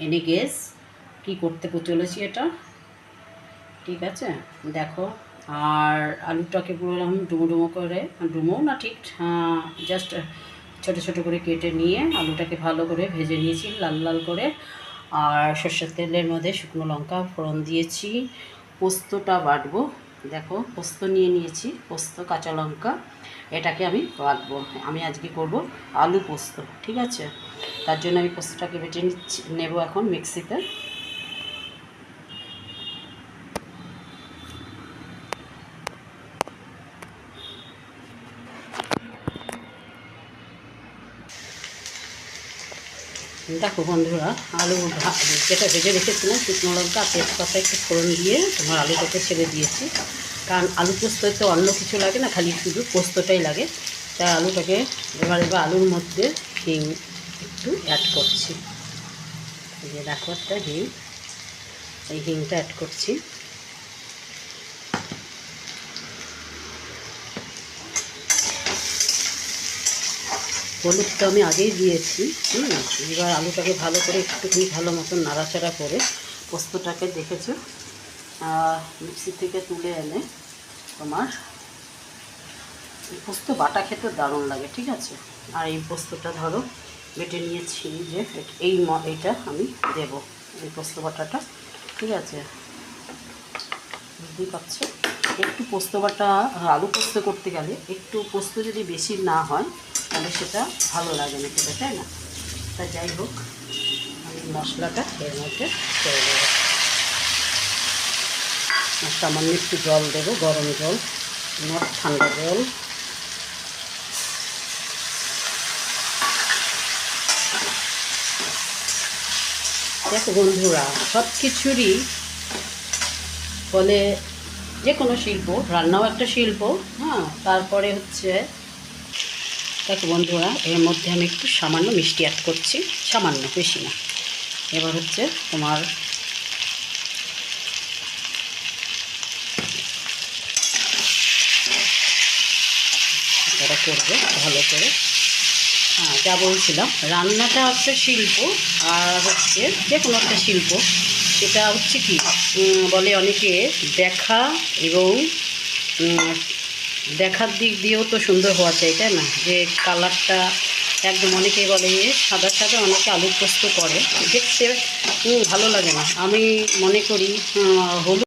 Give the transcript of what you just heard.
Any guess কী করতে চলেছি এটা, ঠিক আছে? দেখো, আর আলুটাকে পুরো এরকম ডুমো ডুমো করে, ডুমো না ঠিক, জাস্ট ছোটো ছোটো করে কেটে নিয়ে আলুটাকে ভালো করে ভেজে নিয়েছি লাল লাল করে। আর সর্ষের তেলের মধ্যে শুকনো লঙ্কা ফোড়ন দিয়েছি। পোস্তটা বাটবো, দেখো পোস্ত নিয়ে নিয়েছি, পোস্ত কাঁচা লঙ্কা, এটাকে আমি বাটবো। আমি আজকে করব আলু পোস্ত, ঠিক আছে? তার জন্য আমি পোস্তটাকে বেটে নেব এখন মিক্সিতে। দেখো বন্ধুরা, আলু যেটা ভেজে রেখেছিলাম শুকনো লঙ্কা তেজপাতা একটু ফোড়ন দিয়ে তোমার আলুটাকে ছেড়ে দিয়েছি। কারণ আলু পোস্ততে তো অন্য কিছু লাগে না, খালি শুধু পোস্তটাই লাগে। তাই আলুটাকে এবার আলুর মধ্যে হিং একটু অ্যাড করছি। এই যে দেখো একটা হিং, এই হিংটা অ্যাড করছি। হলুদ তো আমি আগেই দিয়েছি। এবার আলুটাকে ভালো করে একটুখানি ভালো মতন নাড়াচাড়া করে পোস্তটাকে দেখেছো মিক্সি থেকে তুলে এনে তোমার পোস্ত বাটা খেতে দারুণ লাগে, ঠিক আছে? আর এই পোস্তটা ধরো বেটে নিয়েছি, যে এইটা আমি দেবো এই পোস্ত বাটাটা, ঠিক আছে? বুঝতেই পারছো, একটু পোস্ত বাটা আলু পোস্ত করতে গেলে একটু পোস্ত যদি বেশি না হয় তাহলে সেটা ভালো লাগে না খেতে, তাই না? তা যাই হোক, আমি মশলাটা এর মধ্যে ছেড়ে দেবো। সামান্য একটু জল দেবো, গরম জল, নট ঠান্ডা জল। দেখো বন্ধুরা, সব কিছুরই ফলে যে কোনো শিল্প, রান্নাও একটা শিল্প, তারপরে হচ্ছে দেখো বন্ধুরা, এর মধ্যে আমি একটু সামান্য মিষ্টি অ্যাড করছি, সামান্য, বেশি না। এবার হচ্ছে তোমার এটা করবে ভালো করে। যা বলছিলাম, রান্নাটা হচ্ছে শিল্প, আর হচ্ছে যে কোনো একটা শিল্প, সেটা হচ্ছে কি বলে অনেকে দেখা এবং দেখার দিক দিয়েও তো সুন্দর হওয়া চাই, তাই না? যে কালারটা একদম, অনেকে বলে সাদা সাদা, অনেকে আলু পোস্ত করে, দেখতে ভালো লাগে না। আমি মনে করি হলুদ